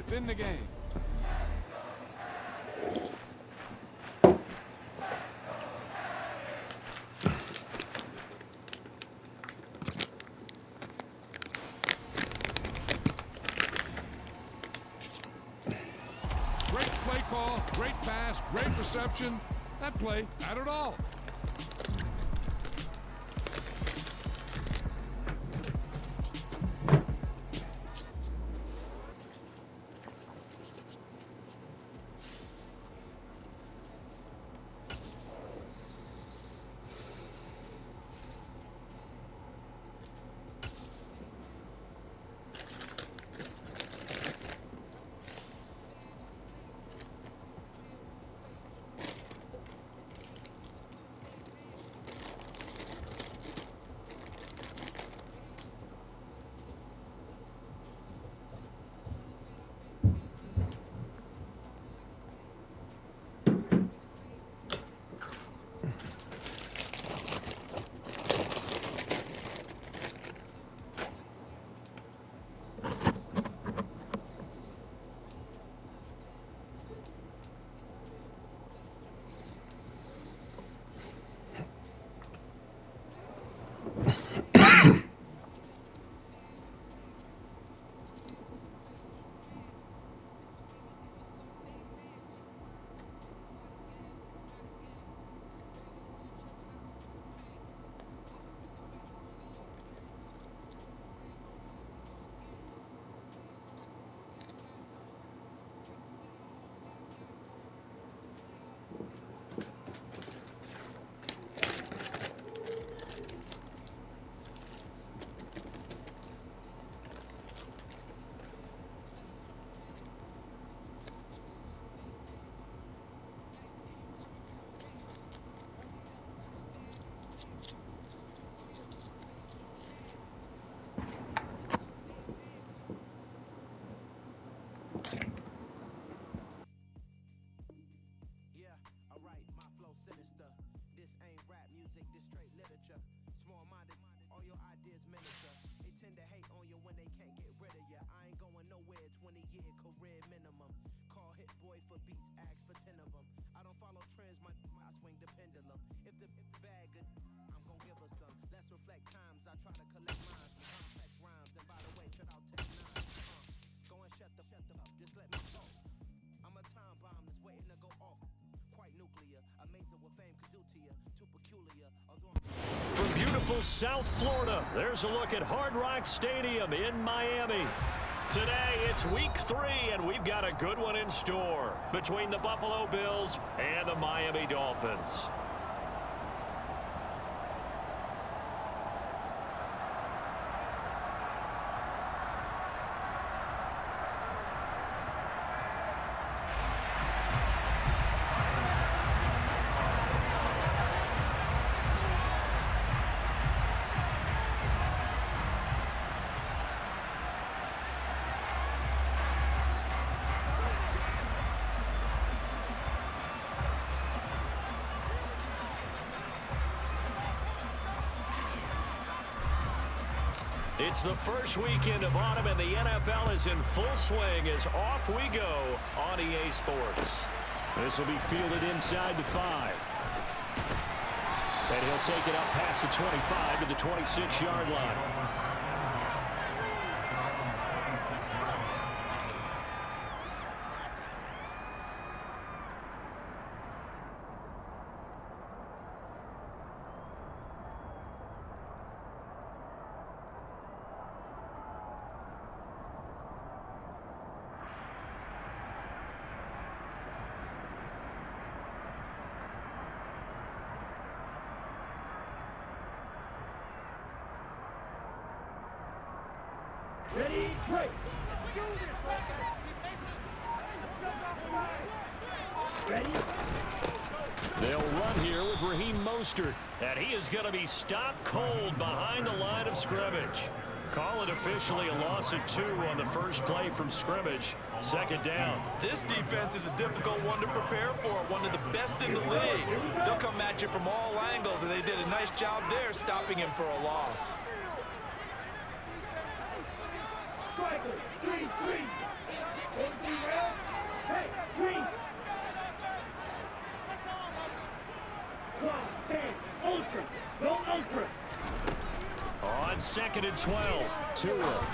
within the game. Great play call, great pass, great reception. That play had it all. Beautiful South Florida. There's a look at Hard Rock Stadium in Miami. Today, it's week 3, and we've got a good one in store between the Buffalo Bills and the Miami Dolphins. It's the first weekend of autumn, and the NFL is in full swing as off we go on EA Sports. This will be fielded inside the 5. And he'll take it up past the 25 to the 26-yard line. Ready, break. Ready. They'll run here with Raheem Mostert, and he is going to be stopped cold behind the line of scrimmage. Call it officially a loss of 2 on the first play from scrimmage. Second down. This defense is a difficult one to prepare for, one of the best in the league. They'll come at you from all angles, and they did a nice job there stopping him for a loss. Hey, green. Ultra. Go ultra. On 2nd and 12. Tua.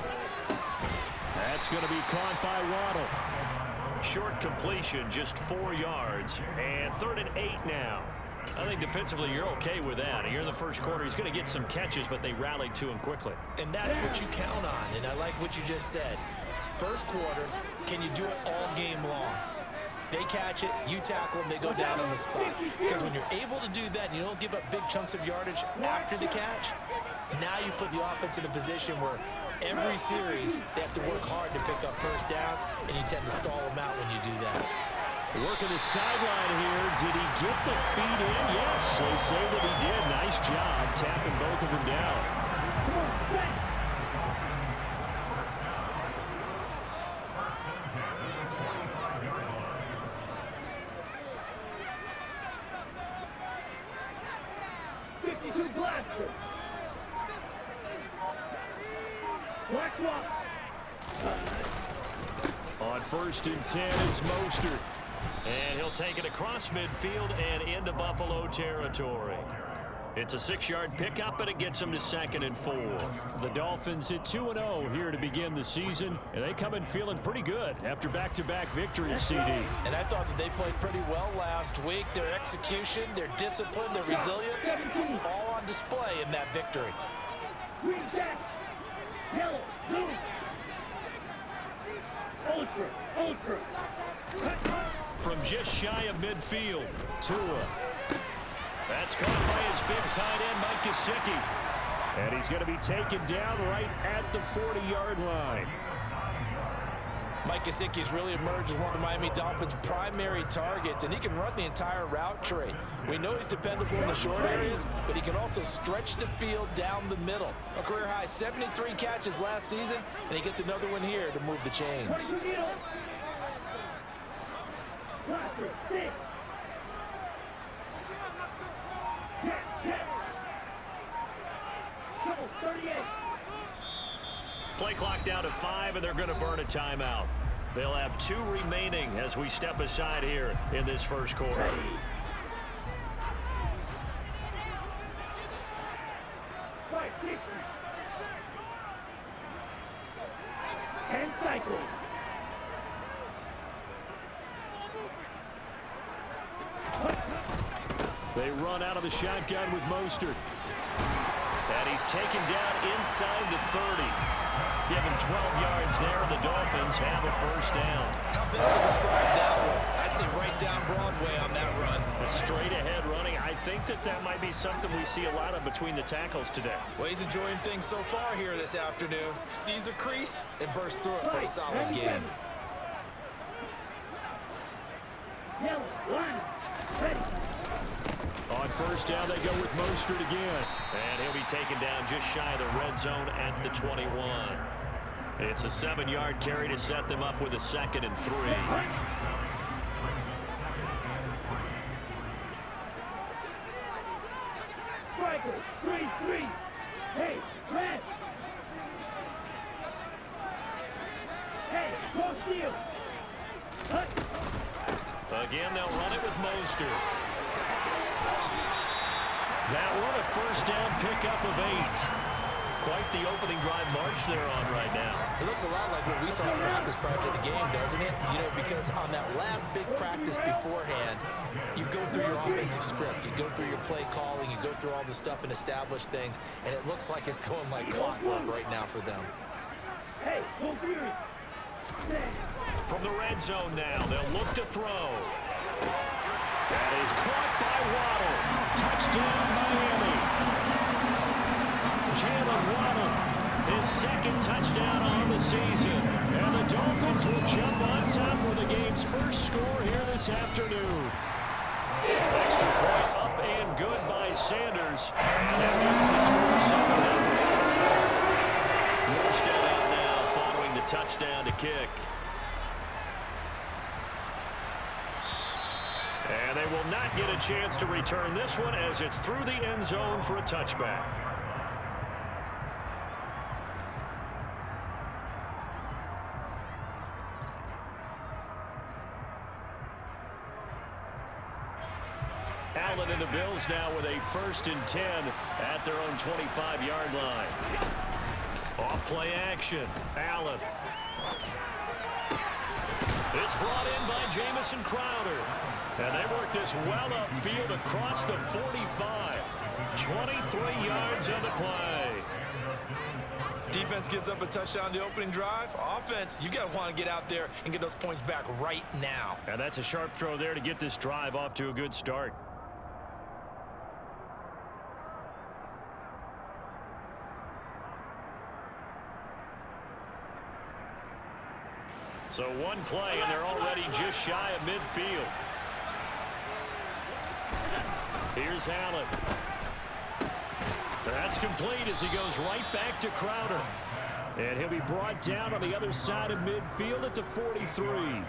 That's going to be caught by Waddle. Short completion, just 4 yards. And 3rd and 8 now. I think defensively you're okay with that. Here in the first quarter, he's going to get some catches, but they rallied to him quickly. And that's what you count on, and I like what you just said. First quarter, can you do it all game long? They catch it, you tackle them, they go down on the spot. Because when you're able to do that and you don't give up big chunks of yardage after the catch, now you put the offense in a position where every series they have to work hard to pick up first downs, and you tend to stall them out when you do that. Working the sideline here. Did he get the feet in? Yes, they say that he did. Nice job tapping both of them down. On 1st and 10, it's Mostert. And he'll take it across midfield and into Buffalo territory. It's a 6-yard pickup, and it gets him to 2nd and 4. The Dolphins at 2-0 here to begin the season, and they come in feeling pretty good after back-to-back victories, CD. And I thought that they played pretty well last week. Their execution, their discipline, their resilience, all on display in that victory. Green jack. Yellow. Blue. Ultra. Ultra. From just shy of midfield, Tua. That's caught by his big tight end, Mike Gesicki. And he's going to be taken down right at the 40-yard line. Mike Gesicki has really emerged as one of the Miami Dolphins' primary targets, and he can run the entire route tree. We know he's dependable in the short areas, but he can also stretch the field down the middle. A career-high 73 catches last season, and he gets another one here to move the chains. Play clock down to 5, and they're going to burn a timeout. They'll have 2 remaining as we step aside here in this first quarter. And cycle. They run out of the shotgun with Mostert. And he's taken down inside the 30. Give him 12 yards there, and the Dolphins have a first down. How best to describe that one? I'd say right down Broadway on that run. A straight ahead running. I think that might be something we see a lot of between the tackles today. Well, he's enjoying things so far here this afternoon. Sees a crease and bursts through it for a solid game. Yellow. Line. Ready. On first down, they go with Mostert again. And he'll be taken down just shy of the red zone at the 21. It's a 7-yard carry to set them up with a 2nd and 3. Striker. 3-3. Hey, red. Hey, cross field. Again, they'll run it with Mostert. That one a first down pickup of 8. Quite the opening drive march they're on right now. It looks a lot like what we saw in practice prior to the game, doesn't it? You know, because on that last big practice beforehand, you go through your offensive script, you go through your play calling, you go through all the stuff and establish things, and it looks like it's going like clockwork right now for them. Hey, go Fury. From the red zone now, they'll look to throw. That is caught by Waddle. Touchdown, Miami. Jalen Waddle, his 2nd touchdown on the season. And the Dolphins will jump on top with the game's first score here this afternoon. Extra point up and good by Sanders. And that makes the score 7-0. More still out now following the touchdown to kick. And they will not get a chance to return this one as it's through the end zone for a touchback. Bills now with a 1st and 10 at their own 25-yard line. Off play action. Allen. It's brought in by Jamison Crowder. And they work this well upfield across the 45. 23 yards on the play. Defense gives up a touchdown the opening drive. Offense, you got to want to get out there and get those points back right now. And that's a sharp throw there to get this drive off to a good start. So one play, and they're already just shy of midfield. Here's Allen. That's complete as he goes right back to Crowder. And he'll be brought down on the other side of midfield at the 43.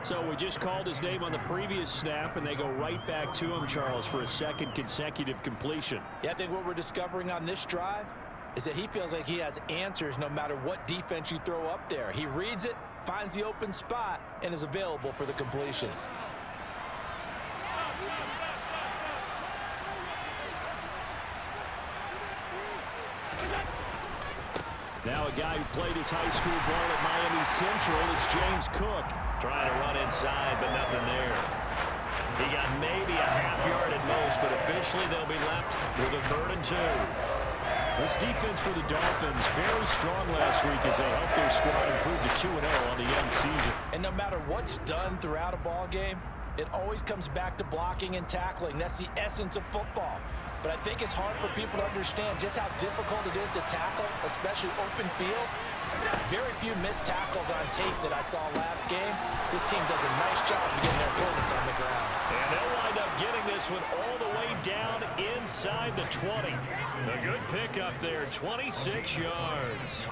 So we just called his name on the previous snap, and they go right back to him, Charles, for a second consecutive completion. Yeah, I think what we're discovering on this drive is that he feels like he has answers no matter what defense you throw up there. He reads it, finds the open spot, and is available for the completion. Now a guy who played his high school ball at Miami Central, it's James Cook. Trying to run inside, but nothing there. He got maybe a half yard at most, but officially they'll be left with a 3rd and 2. This defense for the Dolphins, very strong last week as they helped their squad improve to 2-0 on the young season. And no matter what's done throughout a ball game, it always comes back to blocking and tackling. That's the essence of football. But I think it's hard for people to understand just how difficult it is to tackle, especially open field. Very few missed tackles on tape that I saw last game. This team does a nice job of getting their opponents on the ground. And they'll wind up getting this one all the way down inside the 20. A good pickup there, 26 yards.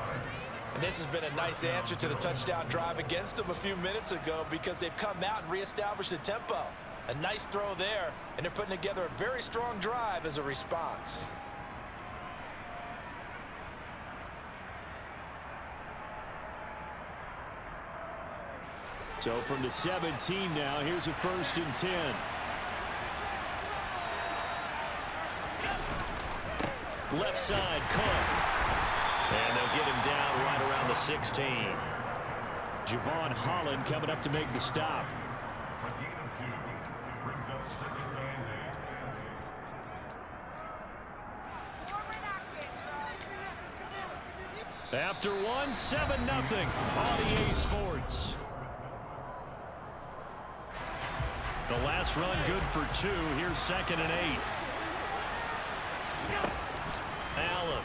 And this has been a nice answer to the touchdown drive against them a few minutes ago because they've come out and reestablished the tempo. A nice throw there, and they're putting together a very strong drive as a response. So from the 17 now, here's a 1st and 10. Left side, Cook. And they'll get him down right around the 16. Javon Holland coming up to make the stop. After one, 7-0 on EA Sports. The last run good for 2. Here's 2nd and 8. Allen.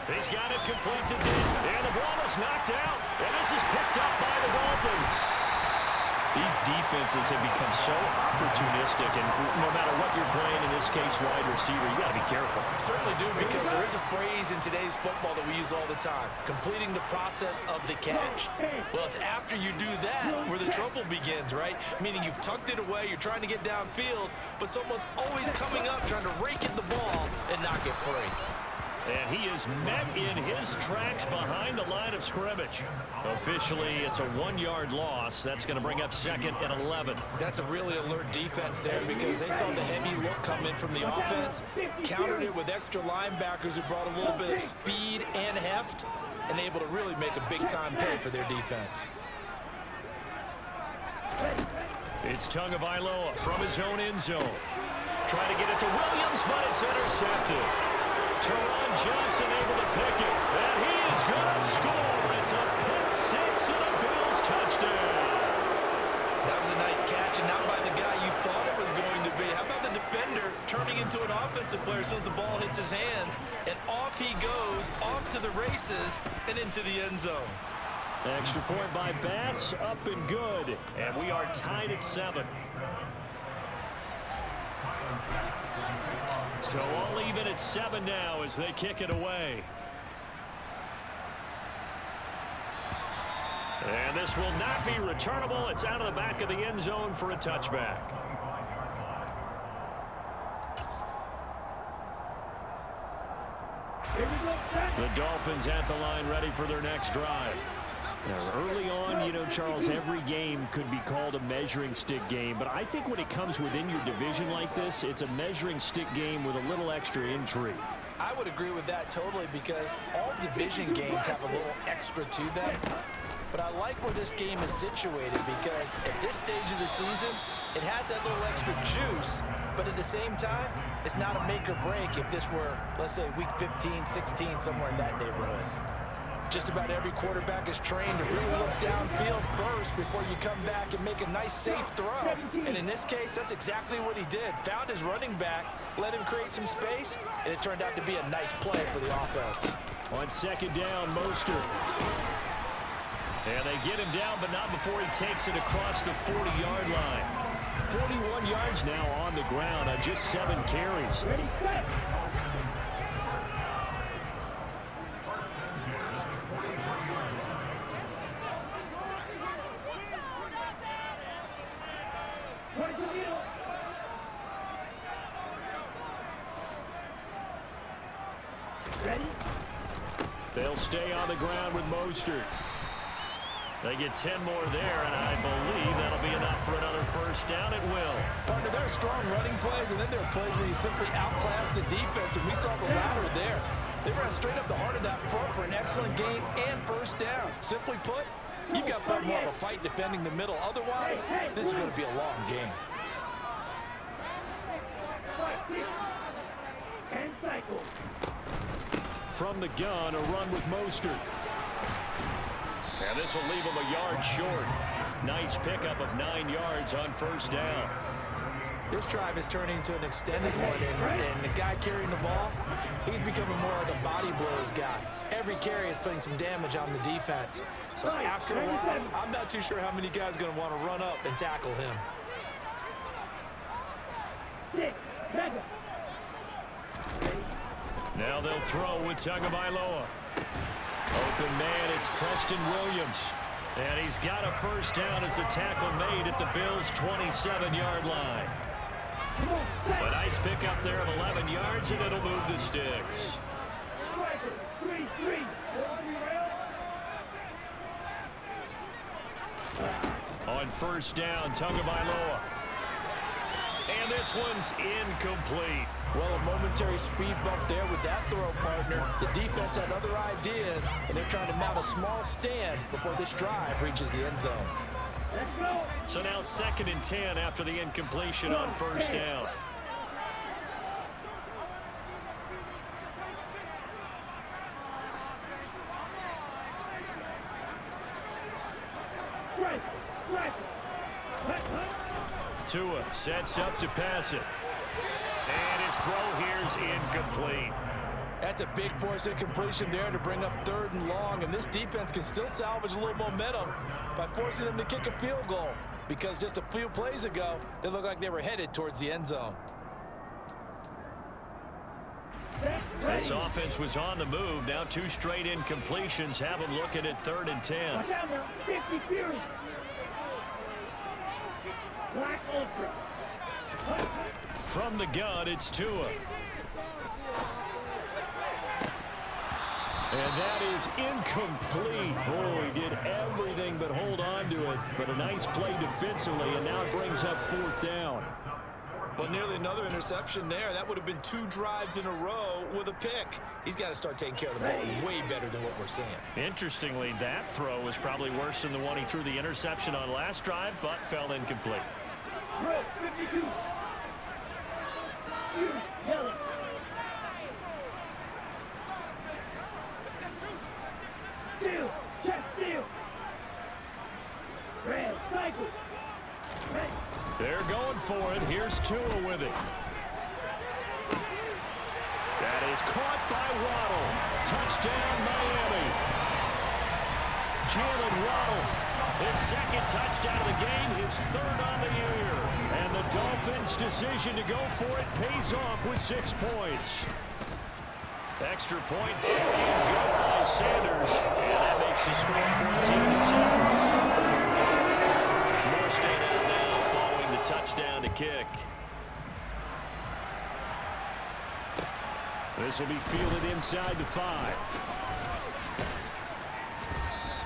He's got it complete to deep. And the ball is knocked out. And this is picked up by the Dolphins. These defenses have become so opportunistic, and no matter what you're playing, in this case wide receiver, you got to be careful. Certainly do, because there is a phrase in today's football that we use all the time, completing the process of the catch. Well, it's after you do that where the trouble begins, right? Meaning you've tucked it away, you're trying to get downfield, but someone's always coming up trying to rake at the ball and knock it free. And he is met in his tracks behind the line of scrimmage. Officially, it's a 1-yard loss. That's going to bring up 2nd and 11. That's a really alert defense there because they saw the heavy look come in from the offense, countered it with extra linebackers who brought a little bit of speed and heft, and able to really make a big-time play for their defense. It's Tagovailoa from his own end zone. Trying to get it to Williams, but it's intercepted. Teron Johnson able to pick it, and he is going to score. It's a pick 6 and a Bills touchdown. That was a nice catch, and not by the guy you thought it was going to be. How about the defender turning into an offensive player as soon as the ball hits his hands, and off he goes, off to the races, and into the end zone. Extra point by Bass, up and good, and we are tied at 7. So all even at 7 now as they kick it away. And this will not be returnable. It's out of the back of the end zone for a touchback. Here we go, The Dolphins at the line ready for their next drive. Now, early on, you know, Charles, every game could be called a measuring stick game. But I think when it comes within your division like this, it's a measuring stick game with a little extra intrigue. I would agree with that totally because all division games have a little extra to them. But I like where this game is situated because at this stage of the season, it has that little extra juice, but at the same time, it's not a make or break if this were, let's say, week 15, 16, somewhere in that neighborhood. Just about every quarterback is trained to really look downfield first before you come back and make a nice, safe throw. And in this case, that's exactly what he did. Found his running back, let him create some space, and it turned out to be a nice play for the offense. On second down, Mostert. And they get him down, but not before he takes it across the 40-yard line. 41 yards now on the ground on just 7 carries. Ready, set. Ready? They'll stay on the ground with Mostert. They get 10 more there, and I believe that'll be enough for another first down. It will. Partner, there are strong running plays, and then there are plays where you simply outclass the defense, and we saw the latter there. They ran straight up the heart of that front for an excellent gain and first down. Simply put, you've got to put more of a fight defending the middle. Otherwise, this is going to be a long game. And cycle. From the gun, a run with Mostert. And this will leave him a yard short. Nice pickup of 9 yards on first down. This drive is turning into an extended one, and the guy carrying the ball, he's becoming more like a body blows guy. Every carry is putting some damage on the defense. So after a while, I'm not too sure how many guys are going to want to run up and tackle him. 6, mega. Now they'll throw with Tagovailoa. Open man, it's Preston Williams. And he's got a first down as the tackle made at the Bills' 27-yard line. A nice pickup there of 11 yards, and it'll move the sticks. 3-3. On first down, Tagovailoa. And this one's incomplete. Well, a momentary speed bump there with that throw, partner. The defense had other ideas, and they're trying to mount a small stand before this drive reaches the end zone. Let's go. So now 2nd and 10 after the incompletion on first down. Tua sets up to pass it. And his throw here's incomplete. That's a big force incompletion there to bring up 3rd and long, and this defense can still salvage a little momentum by forcing them to kick a field goal, because just a few plays ago, they looked like they were headed towards the end zone. This offense was on the move. Now 2 straight incompletions have them looking at 3rd and 10. Watch out now. 50 Fury. Black Ultra. From the gun, it's Tua. And that is incomplete. Oh, he did everything but hold on to it. But a nice play defensively, and now it brings up 4th down. Well, nearly another interception there. That would have been 2 drives in a row with a pick. He's got to start taking care of the ball way better than what we're seeing. Interestingly, that throw was probably worse than the one he threw the interception on last drive, but fell incomplete. Row 52. Yellow. Steal. Check steal. Red. Cycle. Red. They're going for it. Here's Tua with it. That is caught by Waddle. Touchdown, Miami. Jalen Waddle, his 2nd touchdown of the game, his 3rd on the year. And the Dolphins' decision to go for it pays off with 6 points. Extra point and good by Sanders. And that makes the score 14-7. More staying out now following the touchdown to kick. This will be fielded inside the 5.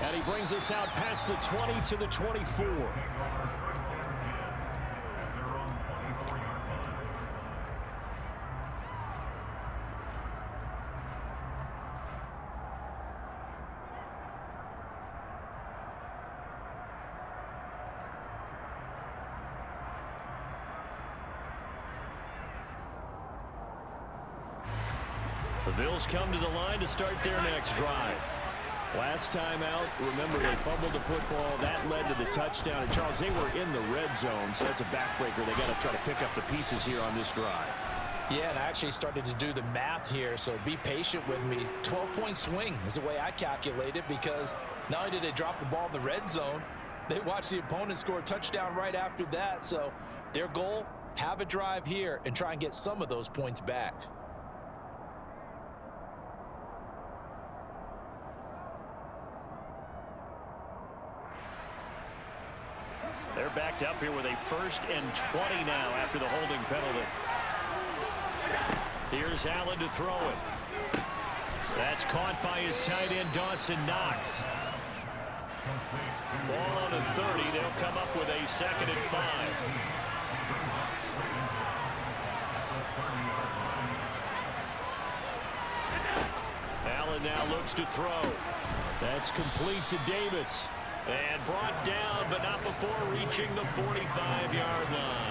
And he brings us out past the 20 to the 24. The Bills come to the line to start their next drive. Last time out, remember, they fumbled the football. That led to the touchdown. And, Charles, they were in the red zone, so that's a backbreaker. They got to try to pick up the pieces here on this drive. Yeah, and I actually started to do the math here, so be patient with me. 12-point swing is the way I calculate it, because not only did they drop the ball in the red zone, they watched the opponent score a touchdown right after that. So their goal, have a drive here and try and get some of those points back. They're backed up here with a 1st and 20 now after the holding penalty. Here's Allen to throw it. That's caught by his tight end, Dawson Knox. Ball on the 30. They'll come up with a 2nd and 5. Allen now looks to throw. That's complete to Davis. And brought down, but not before reaching the 45-yard line.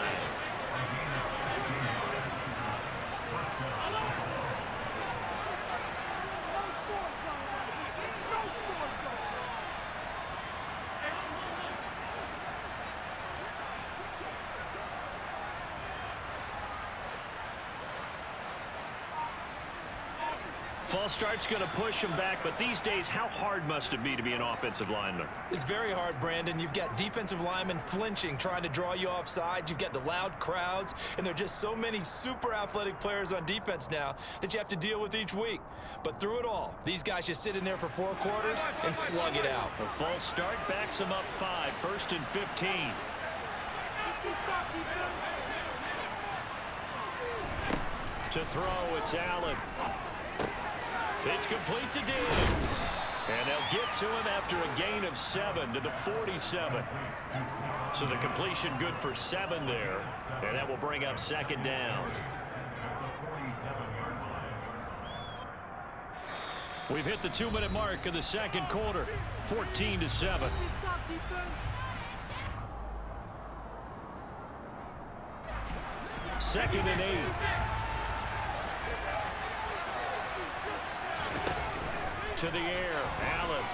False start's going to push him back, but these days, how hard must it be to be an offensive lineman? It's very hard, Brandon. You've got defensive linemen flinching, trying to draw you off sides. You've got the loud crowds, and there are just so many super athletic players on defense now that you have to deal with each week. But through it all, these guys just sit in there for 4 quarters and slug it out. A false start backs them up 5, 1st and 15. To throw, it's Allen. It's complete to Diggs. And they'll get to him after a gain of 7 to the 47. So the completion good for 7 there. And that will bring up 2nd down. We've hit the 2-minute mark of the 2nd quarter. 14-7. Second and 8. To the air, Allen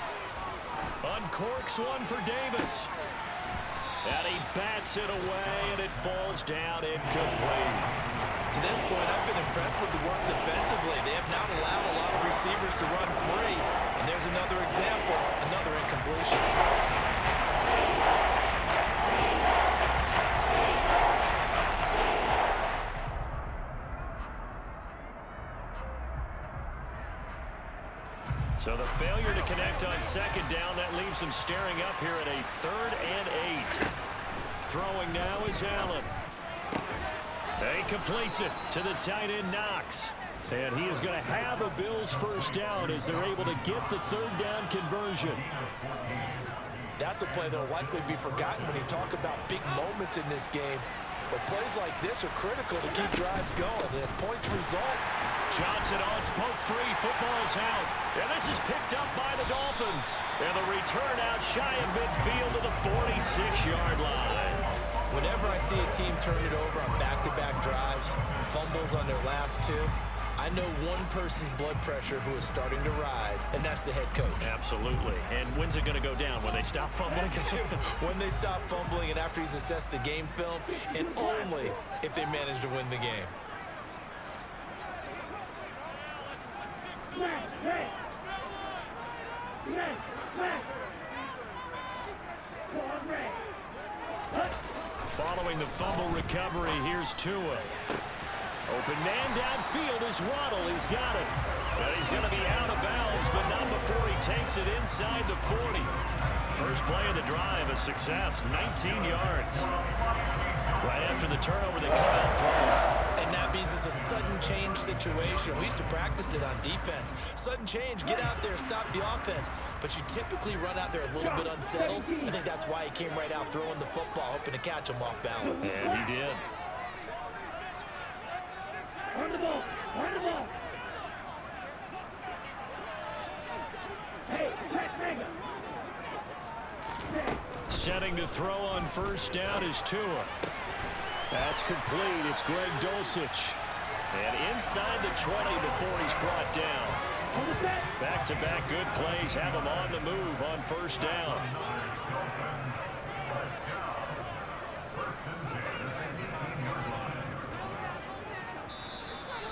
uncorks one for Davis, and he bats it away, and it falls down incomplete. To this point, I've been impressed with the work defensively. They have not allowed a lot of receivers to run free, and there's another example, another incompletion. So the failure to connect on 2nd down, that leaves him staring up here at a 3rd and 8. Throwing now is Allen. He completes it to the tight end, Knox. And he is going to have a Bills 1st down as they're able to get the 3rd down conversion. That's a play that will likely be forgotten when you talk about big moments in this game. But plays like this are critical to keep drives going, and points result. Johnson on, it's poked free, football's out. And this is picked up by the Dolphins. And the return out shy of midfield to the 46-yard line. Whenever I see a team turn it over on back-to-back drives, fumbles on their last 2, I know one person's blood pressure who is starting to rise, and that's the head coach. Absolutely. And when's it going to go down? When they stop fumbling? When they stop fumbling and after he's assessed the game film, and only if they manage to win the game. Following the fumble recovery, here's Tua. Open man downfield is Waddle. He's got it. But he's going to be out of bounds, but not before he takes it inside the 40. First play of the drive, a success, 19 yards. Right after the turnover, they come out for it. And that means it's a sudden change situation. We used to practice it on defense. Sudden change, get out there, stop the offense. But you typically run out there a little bit unsettled. I think that's why he came right out throwing the football, hoping to catch him off balance. And he did. Run the ball. Run the ball. Hey, press mega. Setting to throw on first down is Tua. That's complete. It's Greg Dulcich. And inside the 20 before he's brought down. Back-to-back good plays have him on the move on first down.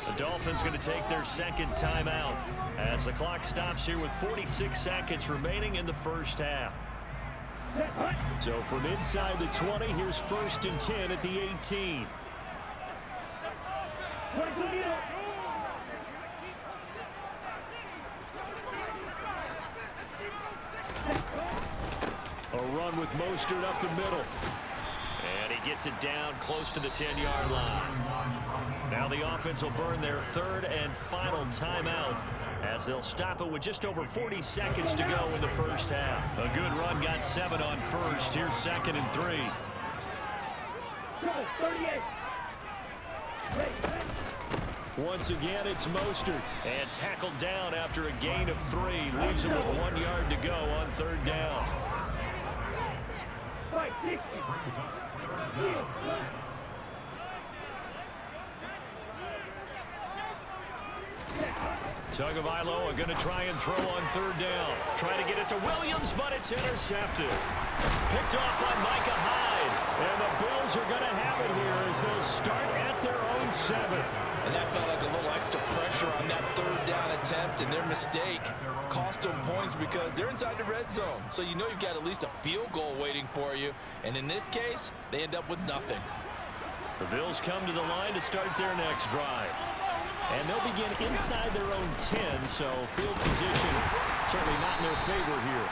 The Dolphins going to take their second timeout as the clock stops here with 46 seconds remaining in the first half. So from inside the 20, here's 1st and 10 at the 18. A run with Mostert up the middle. And he gets it down close to the 10-yard line. Now the offense will burn their third and final timeout as they'll stop it with just over 40 seconds to go in the first half. A good run got 7 on first. Here's 2nd and 3. Once again, it's Mostert. And tackled down after a gain of 3. Leaves him with 1 yard to go on 3rd down. Tagovailoa are going to try and throw on 3rd down. Trying to get it to Williams, but it's intercepted. Picked off by Micah Hyde. And the Bills are going to have it here as they'll start at their own 7. And that felt like a little extra pressure on that 3rd down attempt, and their mistake cost them points because they're inside the red zone. So you know you've got at least a field goal waiting for you. And in this case, they end up with nothing. The Bills come to the line to start their next drive. And they'll begin inside their own 10, so field position certainly not in their favor here.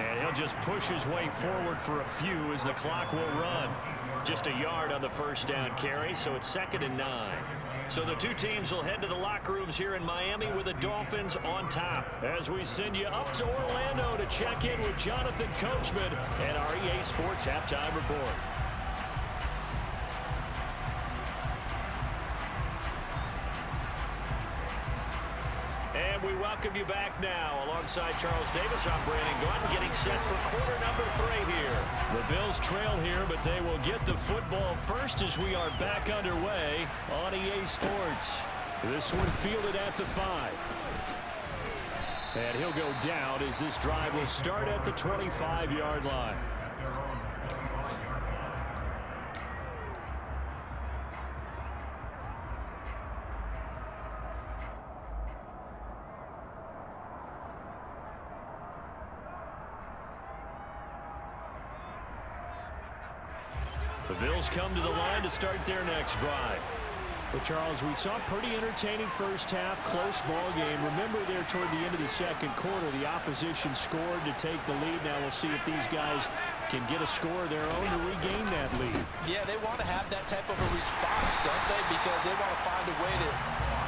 And he'll just push his way forward for a few as the clock will run. Just a yard on the first down carry, so it's 2nd and 9. So the two teams will head to the locker rooms here in Miami with the Dolphins on top. As we send you up to Orlando to check in with Jonathan Coachman and our EA Sports Halftime Report. And we welcome you back now. Alongside Charles Davis, I'm Brandon Gordon, getting set for quarter number 3 here. The Bills trail here, but they will get the football first as we are back underway on EA Sports. This one fielded at the 5. And he'll go down as this drive will start at the 25-yard line. The Bills come to the line to start their next drive. Well, Charles, we saw a pretty entertaining first half, close ball game. Remember there toward the end of the second quarter, the opposition scored to take the lead. Now we'll see if these guys can get a score of their own to regain that lead. Yeah, they want to have that type of a response, don't they? Because they want to find a way to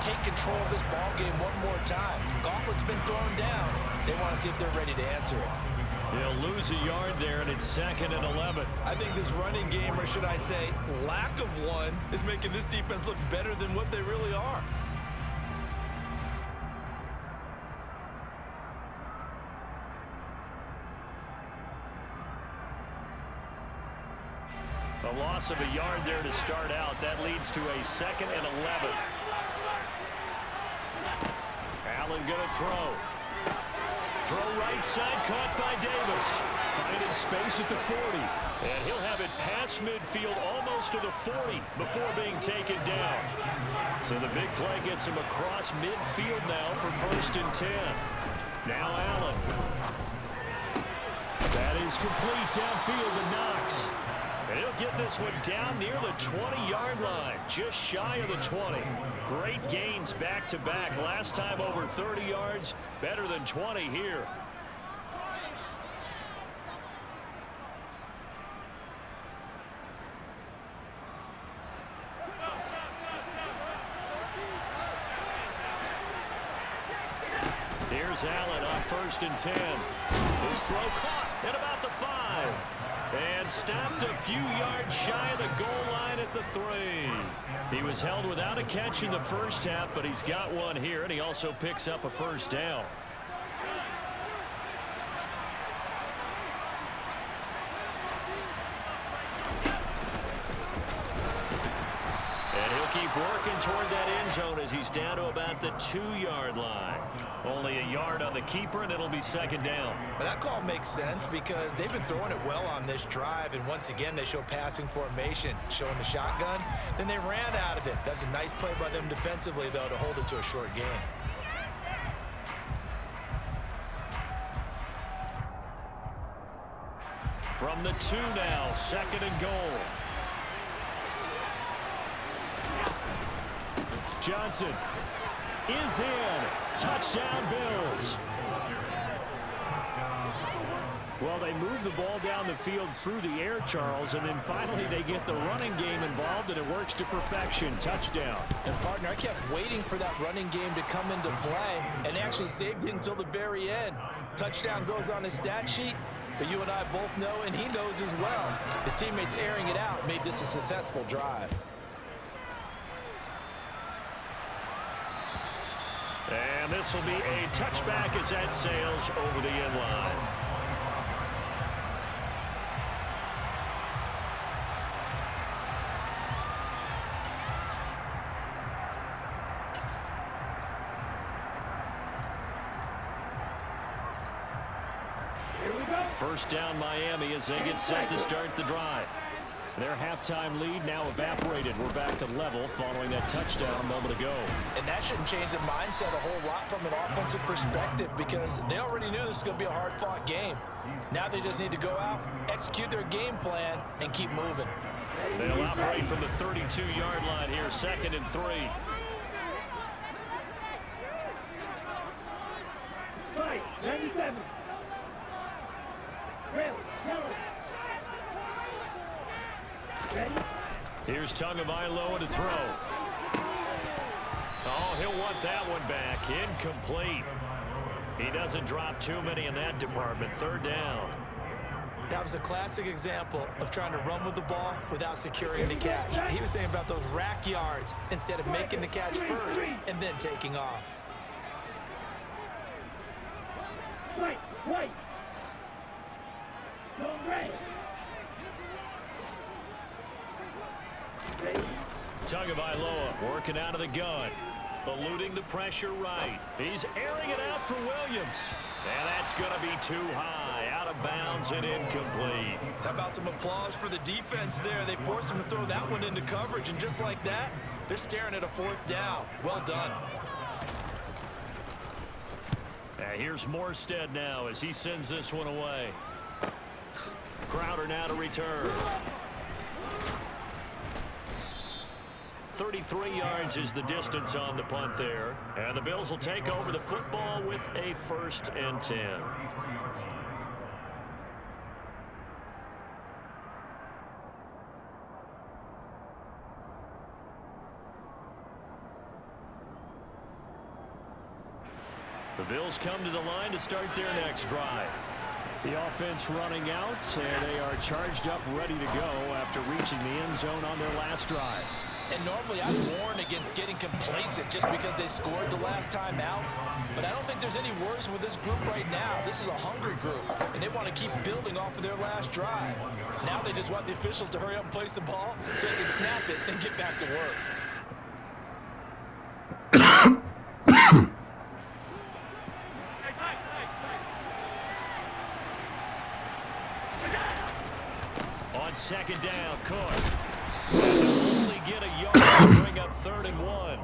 take control of this ball game one more time. Gauntlet's been thrown down. They want to see if they're ready to answer it. They'll lose a yard there, and it's 2nd and 11. I think this running game, or should I say lack of one, is making this defense look better than what they really are. A loss of a yard there to start out. That leads to a 2nd and 11. Allen going to throw. Throw right side, caught by Davis. Finding space at the 40. And he'll have it past midfield, almost to the 40, before being taken down. So the big play gets him across midfield now for 1st and 10. Now Allen. That is complete downfield to Knox. And he'll get this one down near the 20-yard line, just shy of the 20. Great gains back-to-back. Last time over 30 yards, better than 20 here. Here's Allen on 1st and 10. His throw caught at about the 5. And stopped a few yards shy of the goal line at the 3. He was held without a catch in the first half, but he's got one here, and he also picks up a first down. And he'll keep working toward that end zone as he's down to about the 2-yard line. Only a yard on the keeper, and it'll be 2nd down. But that call makes sense because they've been throwing it well on this drive, and once again they show passing formation, showing the shotgun. Then they ran out of it. That's a nice play by them defensively, though, to hold it to a short game. From the 2 now, 2nd and goal. Johnson is in. Touchdown, Bills. Well, they move the ball down the field through the air, Charles, and then finally they get the running game involved, and it works to perfection. Touchdown. And, partner, I kept waiting for that running game to come into play, and they actually saved it until the very end. Touchdown goes on his stat sheet, but you and I both know, and he knows as well, his teammates airing it out made this a successful drive. And this will be a touchback as that sails over the end line. Here we go. First down Miami as they get set to start the drive. Their halftime lead now evaporated. We're back to level following that touchdown a moment ago. And that shouldn't change the mindset a whole lot from an offensive perspective because they already knew this was going to be a hard-fought game. Now they just need to go out, execute their game plan, and keep moving. They'll operate from the 32-yard line here, 2nd and 3. Spike, 97. Rail, Keller. Ready? Here's Tagovailoa to throw. Oh, he'll want that one back. Incomplete. He doesn't drop too many in that department. 3rd down. That was a classic example of trying to run with the ball without securing the catch. He was thinking about those rack yards instead of making the catch first and then taking off. White, white. Zone red. Ready? Tagovailoa working out of the gun. Eluding the pressure right. He's airing it out for Williams. And that's going to be too high. Out of bounds and incomplete. How about some applause for the defense there? They forced him to throw that one into coverage, and just like that, they're staring at a 4th down. Well done. Here's Morstead now as he sends this one away. Crowder now to return. 33 yards is the distance on the punt there. And the Bills will take over the football with a 1st and 10. The Bills come to the line to start their next drive. The offense running out, and they are charged up, ready to go after reaching the end zone on their last drive. And normally I warn against getting complacent just because they scored the last time out. But I don't think there's any worries with this group right now. This is a hungry group, and they want to keep building off of their last drive. Now they just want the officials to hurry up and place the ball so they can snap it and get back to work. On 2nd down, Cook. Only get a yard to bring up 3rd and 1.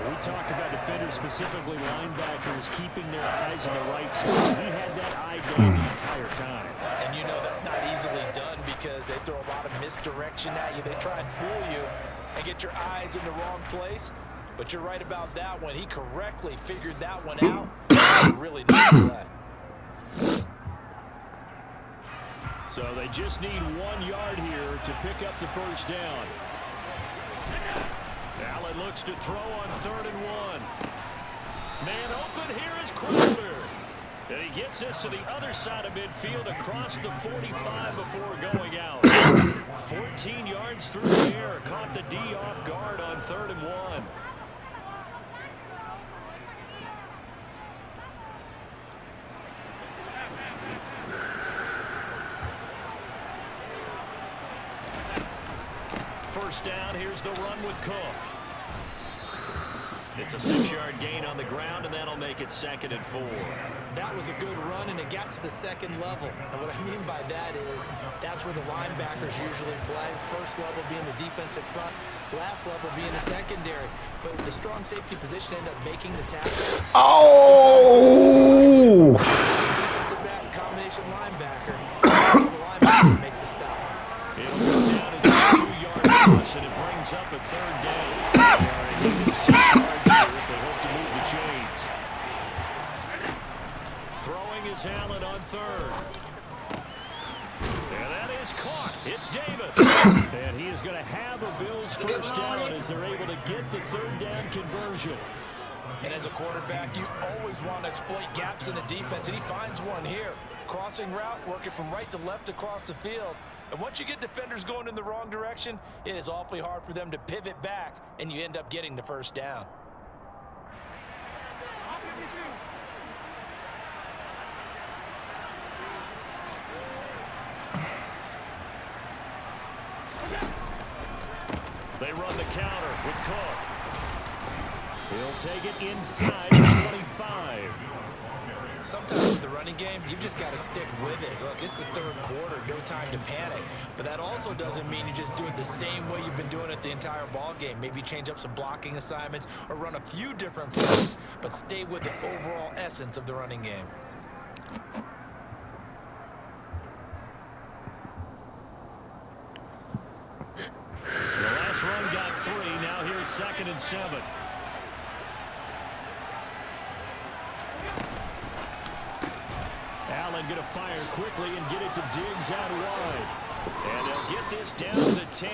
We talk about defenders, specifically linebackers, keeping their eyes in the right spot. He had that eye down the entire time. And you know that's not easily done because they throw a lot of misdirection at you. They try and fool you and get your eyes in the wrong place. But you're right about that one. He correctly figured that one out. Really nice play. So they just need 1 yard here to pick up the 1st down. Allen looks to throw on 3rd and 1. Man open, here is Crowder. And he gets this to the other side of midfield across the 45 before going out. 14 yards through the air. Caught the D off guard on 3rd and 1. First down, here's the run with Cook. It's a 6-yard gain on the ground, and that'll make it 2nd and 4. That was a good run, and it got to the 2nd level. And what I mean by that is that's where the linebackers usually play. First level being the defensive front, last level being the secondary. But the strong safety position ended up making the tackle. Oh! Defensive back, combination linebacker. So the linebacker make the stop. It'll go down as a 2-yard loss, and it brings up a 3rd down. They are a negative 6 yards here if they hope to move the chains. Throwing is Allen on 3rd. And that is caught. It's Davis. And he is going to have a Bills first down as they're able to get the 3rd down conversion. And as a quarterback, you always want to exploit gaps in the defense, and he finds one here. Crossing route, working from right to left across the field. And once you get defenders going in the wrong direction, it is awfully hard for them to pivot back, and you end up getting the first down. They run the counter with Cook. He'll take it inside the 25. Sometimes with the running game, you've just got to stick with it. Look, it's the 3rd quarter, no time to panic. But that also doesn't mean you just do it the same way you've been doing it the entire ball game. Maybe change up some blocking assignments or run a few different plays, but stay with the overall essence of the running game. The last run got 3. Now here's 2nd and 7. Allen going to fire quickly and get it to Diggs out wide. And they'll get this down to the 10.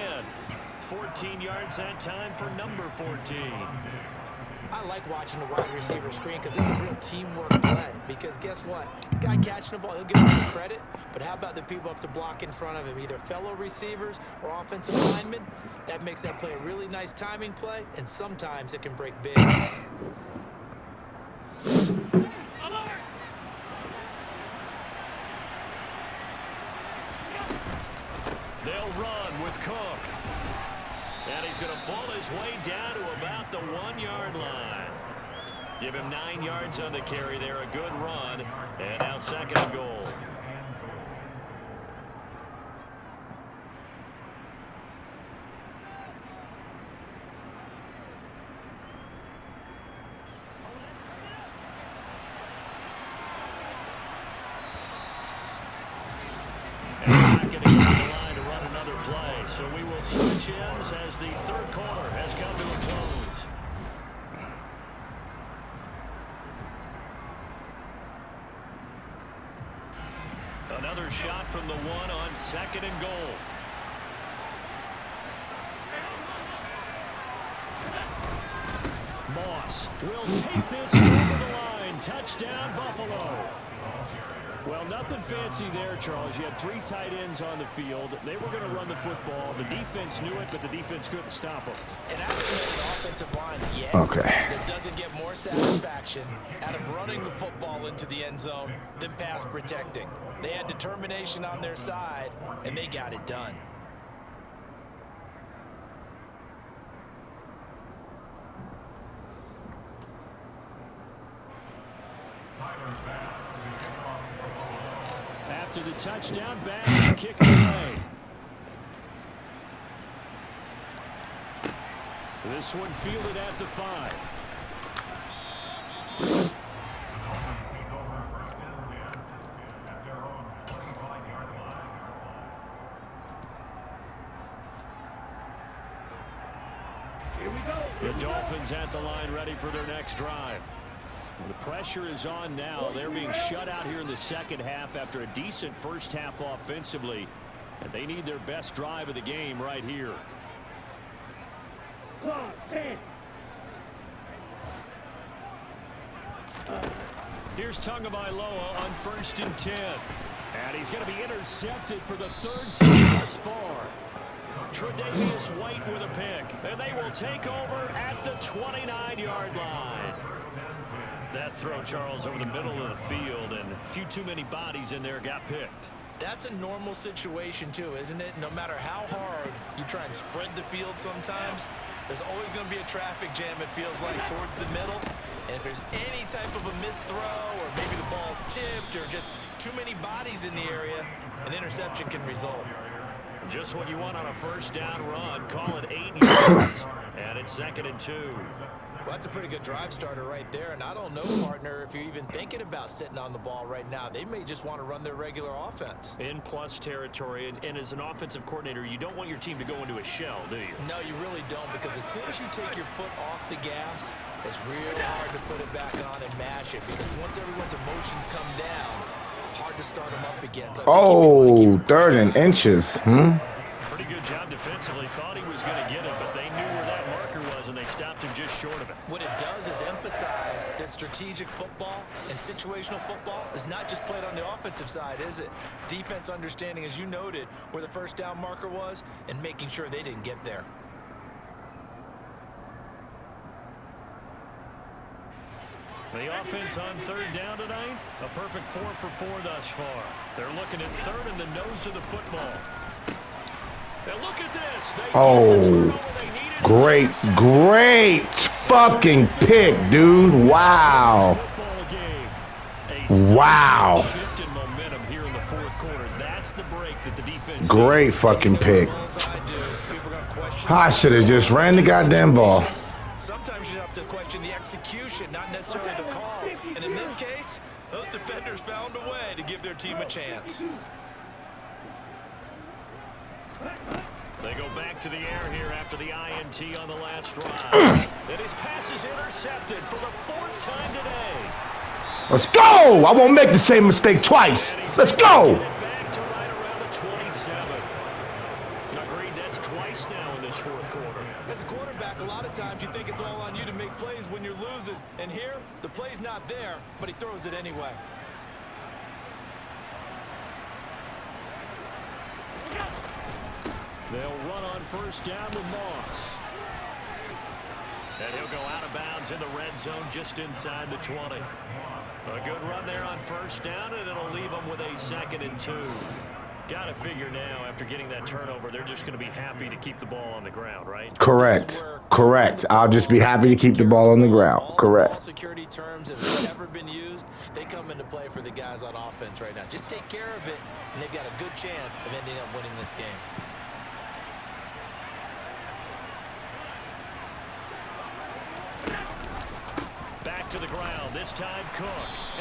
14 yards that time for number 14. I like watching the wide receiver screen because it's a real teamwork play. Because guess what? The guy catching the ball, he'll get all the credit. But how about the people up to block in front of him, either fellow receivers or offensive linemen? That makes that play a really nice timing play, and sometimes it can break big. They'll run with Cook. And he's going to pull his way down to about the 1-yard line. Give him 9 yards on the carry there. A good run. And now 2nd and goal. And back against the line to run another play. So we will switch ends as the 3rd quarter has come to a close. Another shot from the 1 on 2nd and goal. Moss will take this over the line. Touchdown, Buffalo. Well, nothing fancy there, Charles. You had 3 tight ends on the field. They were going to run the football. The defense knew it, but the defense couldn't stop them. And actually, the offensive line, that doesn't get more satisfaction out of running the football into the end zone than pass protecting. They had determination on their side, and they got it done. After the touchdown, Bass to kick it away. This one fielded at the 5. Here we go. The Dolphins at the line ready for their next drive. The pressure is on now. They're being shut out here in the 2nd half after a decent first half offensively. And they need their best drive of the game right here. Clock, 10. Here's Tagovailoa on 1st and 10. And he's going to be intercepted for the 3rd time thus far. Tre'Davious White with a pick. And they will take over at the 29-yard line. That throw, Charles, over the middle of the field, and a few too many bodies in there got picked. That's a normal situation, too, isn't it? No matter how hard you try and spread the field sometimes, there's always going to be a traffic jam, it feels like, towards the middle. And if there's any type of a missed throw, or maybe the ball's tipped, or just too many bodies in the area, an interception can result. Just what you want on a 1st down run. Call it 8 yards. And it's 2nd and 2. Well, that's a pretty good drive starter right there. And I don't know, partner, if you're even thinking about sitting on the ball right now. They may just want to run their regular offense. In plus territory. And as an offensive coordinator, you don't want your team to go into a shell, do you? No, you really don't. Because as soon as you take your foot off the gas, it's real hard to put it back on and mash it. Because once everyone's emotions come down, hard to start them up again. So 3rd and inches. Pretty good job defensively. Thought he was going to get it, but they knew where that marker was, and they stopped him just short of it. What it does is emphasize that strategic football and situational football is not just played on the offensive side, is it? Defense understanding, as you noted, where the 1st down marker was and making sure they didn't get there. The offense on 3rd down tonight, a perfect 4 for 4 thus far. They're looking at 3rd in the nose of the football. And look at this. Great fucking pick, dude. Wow. Wow. Great fucking pick. I should have just ran the goddamn ball. Sometimes you have to question the execution, not necessarily the call. And in this case, those defenders found a way to give their team a chance. They go back to the air here after the INT on the last drive. And his pass is intercepted for the 4th time today. Let's go! I won't make the same mistake twice. Let's go! Back to right around the 27. Agreed, that's twice now in this 4th quarter. As a quarterback, a lot of times you think it's all on you to make plays when you're losing. And here, the play's not there, but he throws it anyway. They'll run on 1st down with Moss. And he'll go out of bounds in the red zone just inside the 20. A good run there on 1st down, and it'll leave them with a 2nd and 2. Got to figure now, after getting that turnover, they're just going to be happy to keep the ball on the ground, right? Correct. I'll just be happy to keep the ball on the ground. Correct. All security terms have never been used. They come into play for the guys on offense right now. Just take care of it, and they've got a good chance of ending up winning this game. Back to the ground, this time Cook,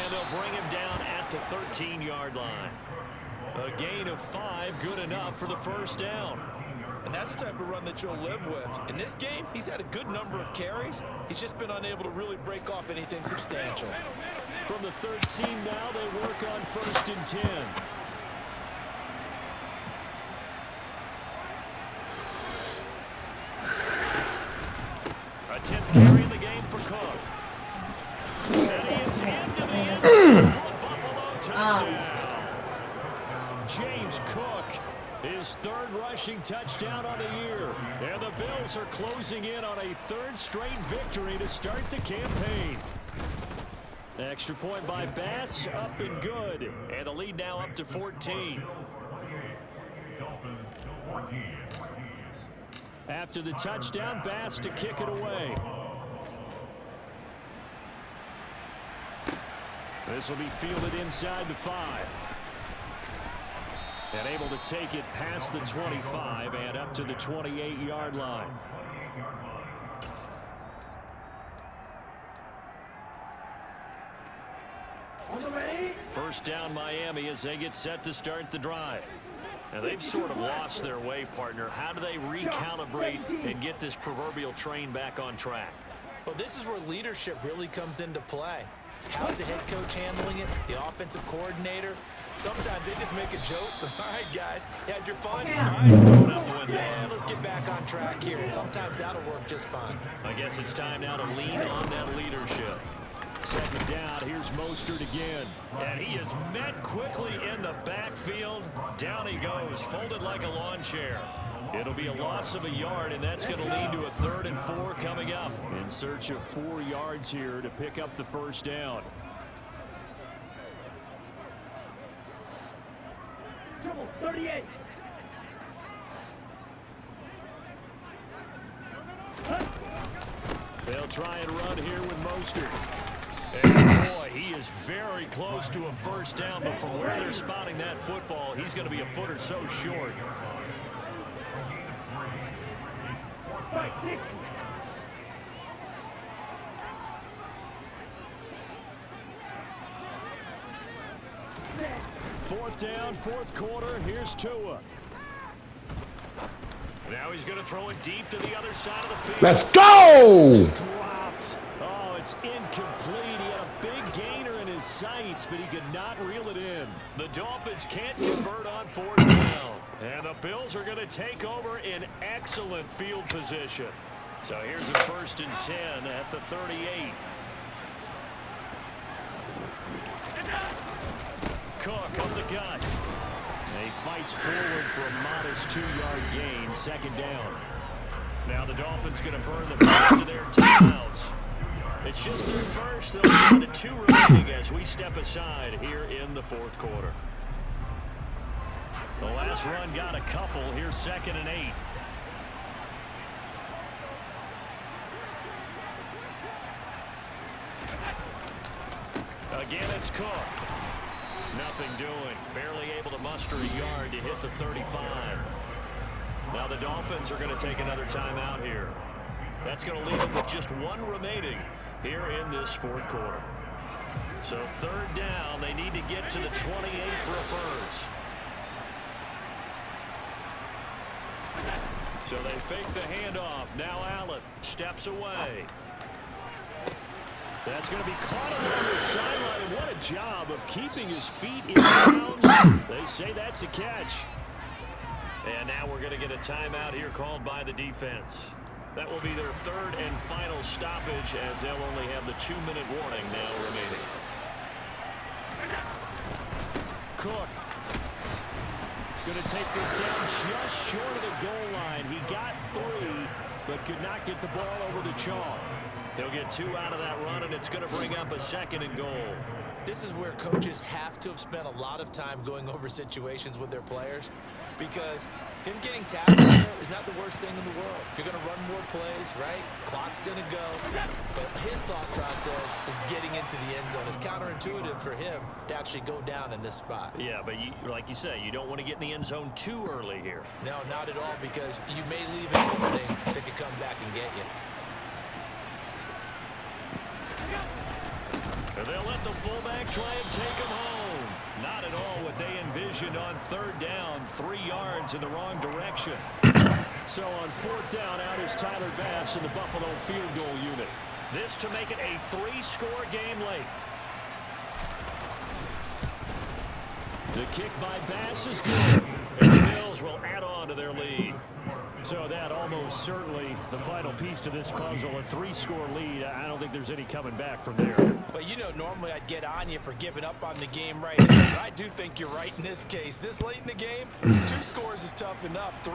and they'll bring him down at the 13-yard line. A gain of 5, good enough for the 1st down. And that's the type of run that you'll live with. In this game, he's had a good number of carries. He's just been unable to really break off anything substantial. From the 13 now, they work on 1st and 10. A 10th carry in the game for Cook. And he is into the end zone for a Buffalo touchdown. James Cook, his 3rd rushing touchdown on the year. And the Bills are closing in on a 3rd straight victory to start the campaign. Extra point by Bass, up and good. And the lead now up to 14. After the touchdown, Bass to kick it away. This will be fielded inside the 5. And able to take it past the 25 and up to the 28-yard line. First down Miami as they get set to start the drive. Now they've sort of lost their way, partner. How do they recalibrate and get this proverbial train back on track? Well, this is where leadership really comes into play. How's the head coach handling it? The offensive coordinator? Sometimes they just make a joke. All right, guys, you had your fun? All right, yeah, let's get back on track here. And sometimes that'll work just fine. I guess it's time now to lean on that leadership. second down. Here's Mostert again. And he is met quickly in the backfield. Down he goes, folded like a lawn chair. It'll be a loss of a yard, and that's going to lead to a 3rd and 4 coming up. In search of 4 yards here to pick up the first down. Come on, 38. They'll try and run here with Mostert. And boy, he is very close to a first down, but from where they're spotting that football, he's going to be a foot or so short. Fourth down, 4th quarter. Here's Tua. Now he's going to throw it deep to the other side of the field. Let's go! This is dropped. Oh, it's incomplete. He had a big gainer in his sights, but he could not reel it in. The Dolphins can't convert on 4th down. And the Bills are going to take over in excellent field position. So here's a 1st and 10 at the 38. Cook up the gut. And he fights forward for a modest 2-yard gain, 2nd down. Now the Dolphins going to burn the first of their timeouts. It's just their first. They'll go to 2 remaining as we step aside here in the 4th quarter. The last run got a couple. Here's 2nd and 8. Again, it's Cook. Nothing doing. Barely able to muster a yard to hit the 35. Now the Dolphins are going to take another timeout here. That's going to leave them with just 1 remaining here in this 4th quarter. So 3rd down, they need to get to the 28 for a first. So they fake the handoff. Now Allen steps away. That's going to be caught along the sideline. And what a job of keeping his feet in bounds. They say that's a catch. And now we're going to get a timeout here called by the defense. That will be their 3rd and final stoppage, as they'll only have the 2-minute warning now remaining. Cook going to take this down just short of the goal line. He got 3, but could not get the ball over the chalk. He'll get 2 out of that run, and it's going to bring up a 2nd and goal. This is where coaches have to have spent a lot of time going over situations with their players, because him getting tackled there is not the worst thing in the world. You're going to run more plays, right? Clock's going to go. But his thought process is getting into the end zone. It's counterintuitive for him to actually go down in this spot. Yeah, but like you say, you don't want to get in the end zone too early here. No, not at all, because you may leave an opening that could come back and get you. And they'll let the fullback try and take him home. Not at all what they envisioned on 3rd down, 3 yards in the wrong direction. So on 4th down, out is Tyler Bass in the Buffalo field goal unit. This to make it a 3-score game late. The kick by Bass is good. And the Bills will add on to their lead. So that almost certainly the final piece to this puzzle, a 3-score lead. I don't think there's any coming back from there. Well, you know, normally I'd get on you for giving up on the game right now, but I do think you're right in this case. This late in the game, 2 scores is tough enough. 3,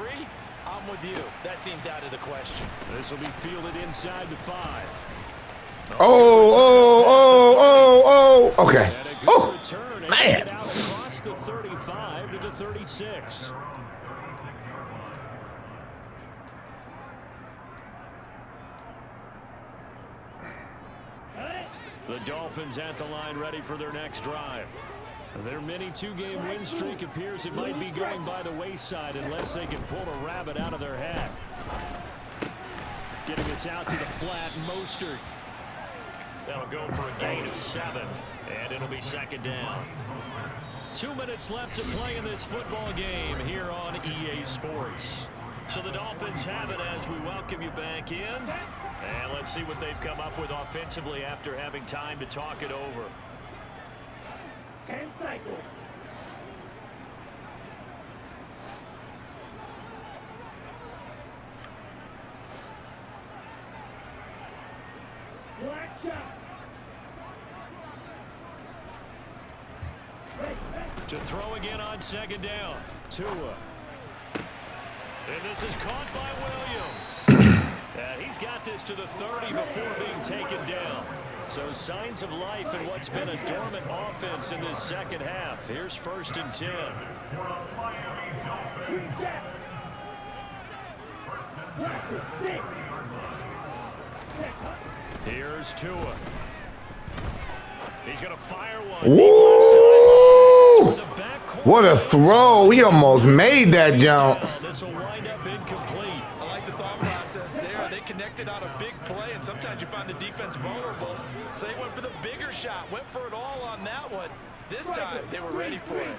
I'm with you. That seems out of the question. This will be fielded inside the 5. Okay. Oh, man. Out across the 35 to the 36. The Dolphins at the line, ready for their next drive. Their mini 2-game win streak appears it might be going by the wayside unless they can pull a rabbit out of their hat. Getting us out to the flat, Mostert. That'll go for a gain of 7, and it'll be 2nd down. 2 minutes left to play in this football game here on EA Sports. So the Dolphins have it as we welcome you back in. And let's see what they've come up with offensively after having time to talk it over. 10 cycles. Black shot. To throw again on second down. Tua. And this is caught by Williams. And he's got this to the 30 before being taken down. So signs of life in what's been a dormant offense in this second half. Here's 1st and 10. Here's Tua. He's going to fire one. Woo! What a throw. He almost made that jump. This will wind up incomplete. I like the thought process there. They connected on a big play, and sometimes you find the defense vulnerable. So they went for the bigger shot, went for it all on that one. This time, they were ready for it.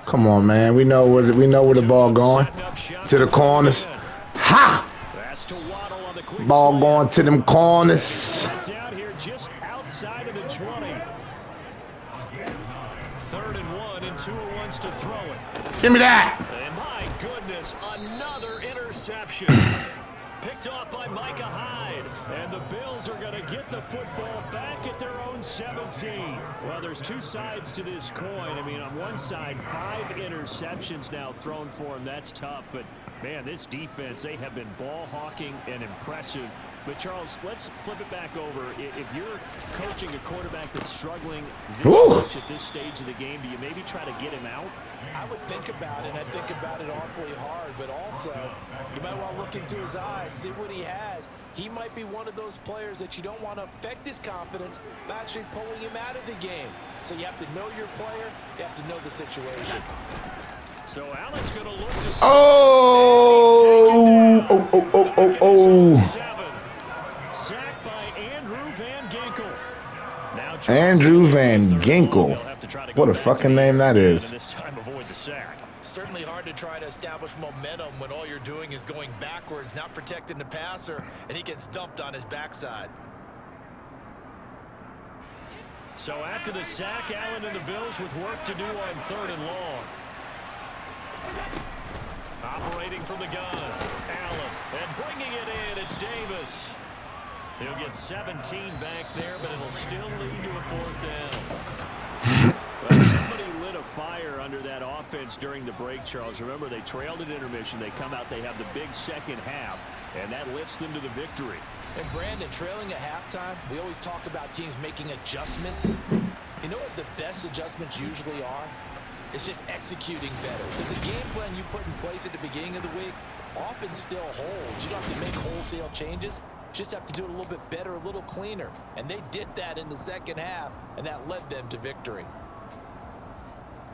Come on, man. We know where the ball going. To the corners. Ha! Ball going to them corners. Down here just outside of the 20. 3rd and 1, and Tua wants to throw it. Give me that. And my goodness, another interception. Picked off by Micah Hyde. And the Bills are going to get the football back at their own 17. Well, there's two sides to this coin. I mean, on one side, 5 interceptions now thrown for him. That's tough. But, man, this defense, they have been ball hawking and impressive. But, Charles, let's flip it back over. If you're coaching a quarterback that's struggling this much at this stage of the game, do you maybe try to get him out? I would think about it, and I think about it awfully hard, but also you might want to look into his eyes, see what he has. He might be one of those players that you don't want to affect his confidence by actually pulling him out of the game. So you have to know your player, you have to know the situation. So Allen's going to look to sacked by Andrew Van Ginkel. Andrew Van Ginkel. What a fucking name that is. This time avoid the sack. Certainly hard to try to establish momentum when all you're doing is going backwards, not protecting the passer, and he gets dumped on his backside. So after the sack, Allen and the Bills with work to do on 3rd and long. Operating from the gun, Allen, and bringing it in, it's Davis. He'll get 17 back there, but it'll still lead to a 4th down. Well, somebody lit a fire under that offense during the break, Charles. Remember, they trailed at intermission. They come out, they have the big second half, and that lifts them to the victory. And Brandon, trailing at halftime, we always talk about teams making adjustments. You know what the best adjustments usually are? It's just executing better. Because the game plan you put in place at the beginning of the week often still holds. You don't have to make wholesale changes. You just have to do it a little bit better, a little cleaner. And they did that in the second half, and that led them to victory.